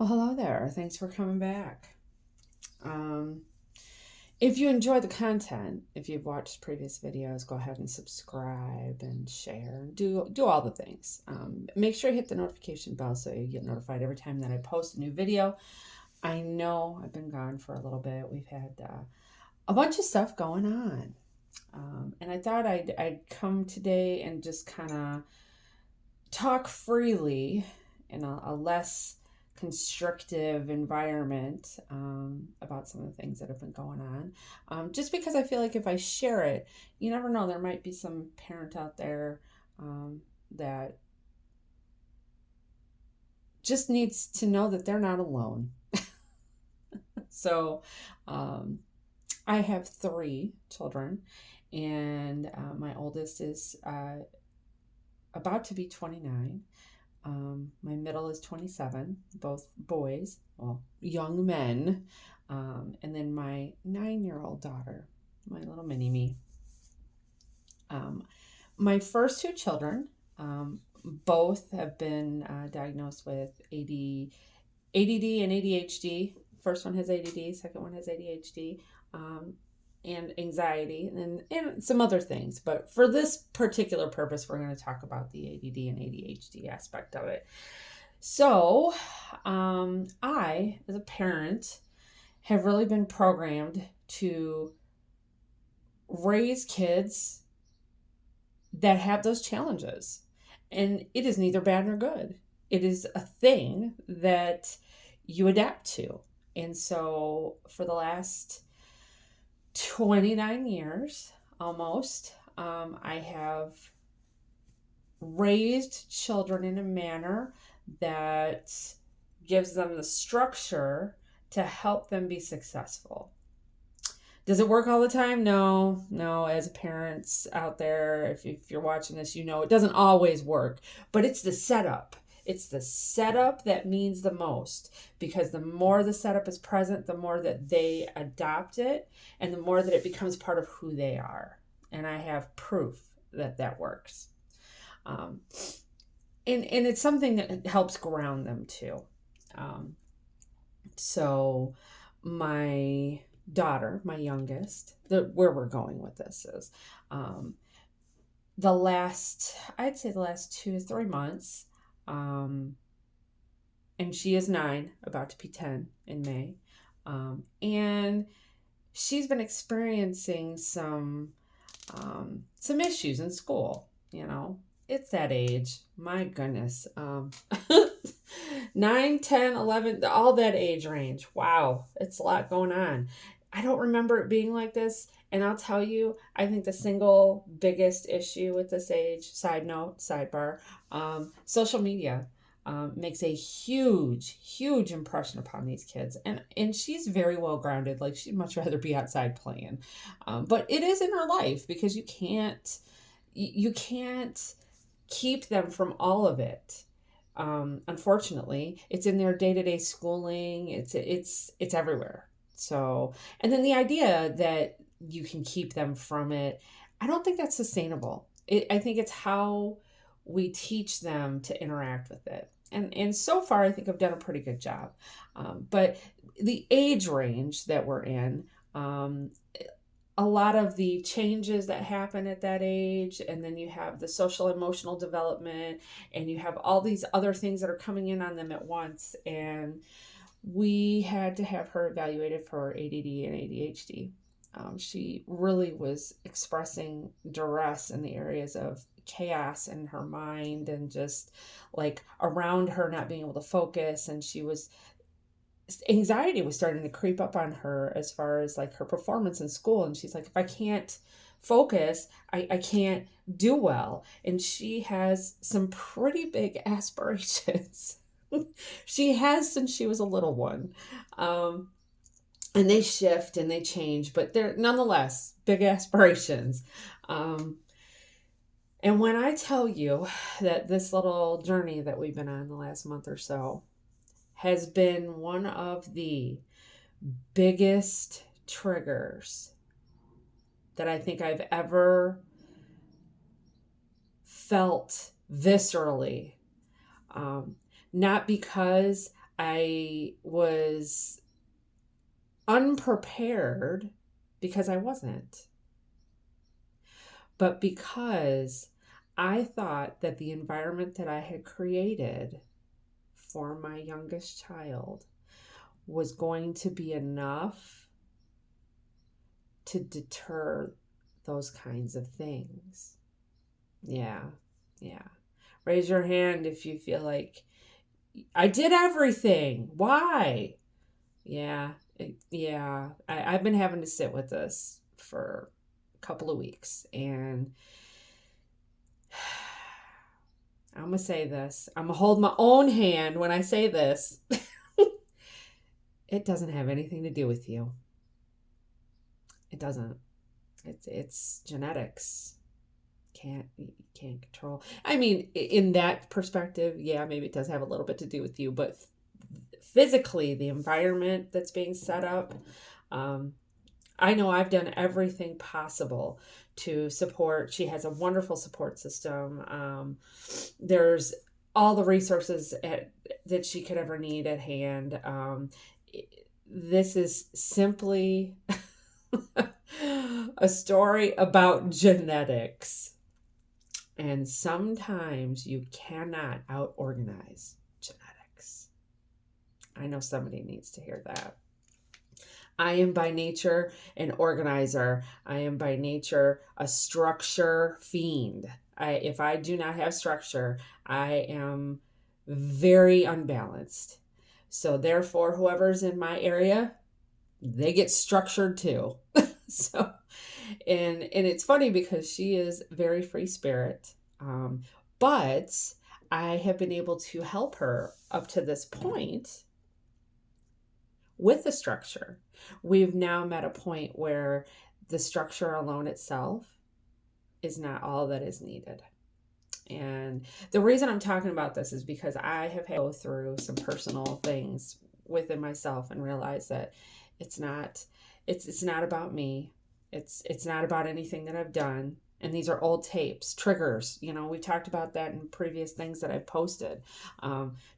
Well, hello there. Thanks for coming back. Um, if you enjoy the content, if you've watched previous videos, go ahead and subscribe and share. Do all the things. Make sure you hit the notification bell so you get notified every time that I post a new video. I know I've been gone for a little bit. We've had a bunch of stuff going on, and I thought I'd come today and just kind of talk freely in a less constrictive environment about some of the things that have been going on. Just because I feel like if I share it, you never know, there might be some parent out there that just needs to know that they're not alone. So um, I have three children, and my oldest is about to be 29. My middle is 27, both boys, well, young men. And then my 9-year-old daughter, my little mini me. Um, my first two children, both have been diagnosed with ADD and ADHD. First one has ADD, second one has ADHD. And anxiety and some other things. But for this particular purpose, we're going to talk about the ADD and ADHD aspect of it. So, I, as a parent, have really been programmed to raise kids that have those challenges. And it is neither bad nor good. It is a thing that you adapt to. And so, for the last 29 years almost, I have raised children in a manner that gives them the structure to help them be successful. Does it work all the time? No, no. As parents out there, if you're watching this, you know it doesn't always work, but it's the setup. It's the setup that means the most, because the more the setup is present, the more that they adopt it and the more that it becomes part of who they are. And I have proof that that works. Um, and it's something that helps ground them too. Um, so my daughter, my youngest, where we're going with this is um, I'd say the last 2 to 3 months, um, and she is 9, about to be 10 in May. And she's been experiencing some issues in school. It's that age. My goodness. 9, 10, 11, all that age range. Wow, it's a lot going on. I don't remember it being like this. And I'll tell you, I think the single biggest issue with this age, side note, sidebar, social media makes a huge, huge impression upon these kids. And she's very well grounded. Like, she'd much rather be outside playing. But it is in her life, because you can't keep them from all of it. Unfortunately, it's in their day-to-day schooling. It's everywhere. So, and then the idea that you can keep them from it, I don't think that's sustainable. I think it's how we teach them to interact with it. And so far, I think I've done a pretty good job. But the age range that we're in, a lot of the changes that happen at that age, and then you have the social emotional development, and you have all these other things that are coming in on them at once. And we had to have her evaluated for ADD and ADHD. She really was expressing duress in the areas of chaos in her mind, and just like around her not being able to focus. And anxiety was starting to creep up on her as far as like her performance in school. And she's like, if I can't focus, I can't do well. And she has some pretty big aspirations. She has since she was a little one. And they shift and they change, but they're nonetheless big aspirations. And when I tell you that this little journey that we've been on the last month or so has been one of the biggest triggers that I think I've ever felt viscerally. Not because I was unprepared because I wasn't. But because I thought that the environment that I had created for my youngest child was going to be enough to deter those kinds of things. Yeah, yeah. Raise your hand if you feel like I did everything. Why? Yeah, I've been having to sit with this for a couple of weeks, and I'm gonna say this. I'm gonna hold my own hand when I say this. It doesn't have anything to do with you. It doesn't. It's genetics. You can't control. I mean, in that perspective, yeah, maybe it does have a little bit to do with you, but physically, the environment that's being set up, I know I've done everything possible to support. She has a wonderful support system. There's all the resources that she could ever need at hand. This is simply a story about genetics. And sometimes you cannot out organize genetics. I know somebody needs to hear that. I am by nature an organizer. I am by nature a structure fiend. If I do not have structure, I am very unbalanced. So therefore, whoever's in my area, they get structured too. So, and it's funny because she is very free spirit, but I have been able to help her up to this point with the structure. We've now met a point where the structure alone itself is not all that is needed. And the reason I'm talking about this is because I have had to go through some personal things within myself and realize that it's not about me. It's not about anything that I've done. And these are old tapes, triggers. We talked about that in previous things that I've posted.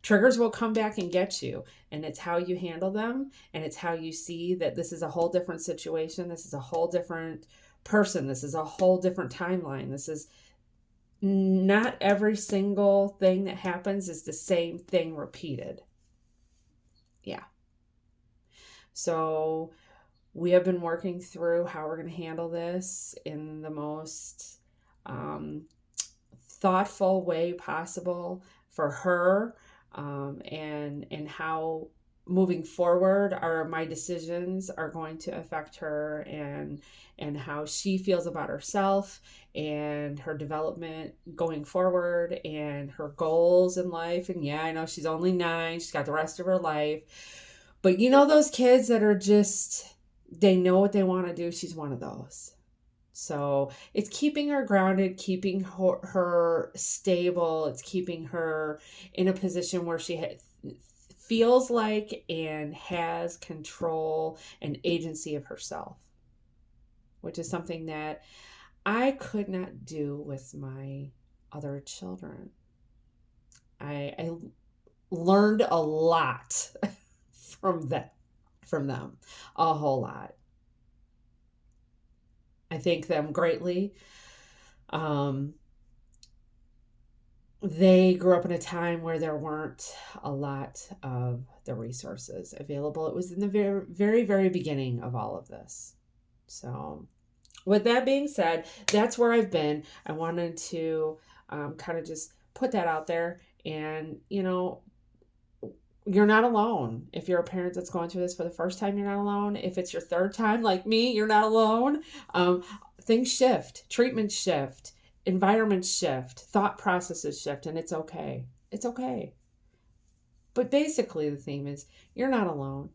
Triggers will come back and get you, and it's how you handle them, and it's how you see that this is a whole different situation. This is a whole different person. This is a whole different timeline. This is not every single thing that happens is the same thing repeated. Yeah. So we have been working through how we're going to handle this in the most thoughtful way possible for her, and how moving forward my decisions are going to affect her, and how she feels about herself and her development going forward and her goals in life. And yeah, I know she's only 9, she's got the rest of her life, but those kids that are just, they know what they want to do. She's one of those. So it's keeping her grounded, keeping her stable. It's keeping her in a position where she feels like and has control and agency of herself, which is something that I could not do with my other children. I learned a lot from them, a whole lot. I thank them greatly. They grew up in a time where there weren't a lot of the resources available. It was in the very, very, very beginning of all of this. So with that being said, that's where I've been. I wanted to kind of just put that out there. And, you're not alone. If you're a parent that's going through this for the first time, you're not alone. If it's your third time, like me, you're not alone. Things shift, treatments shift, environments shift, thought processes shift, and it's okay. It's okay. But basically, the theme is you're not alone.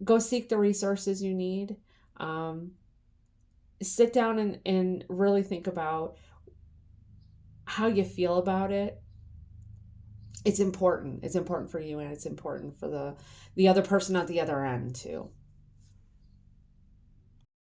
Go seek the resources you need. Sit down and really think about how you feel about it. It's important. It's important for you, and it's important for the other person at the other end too.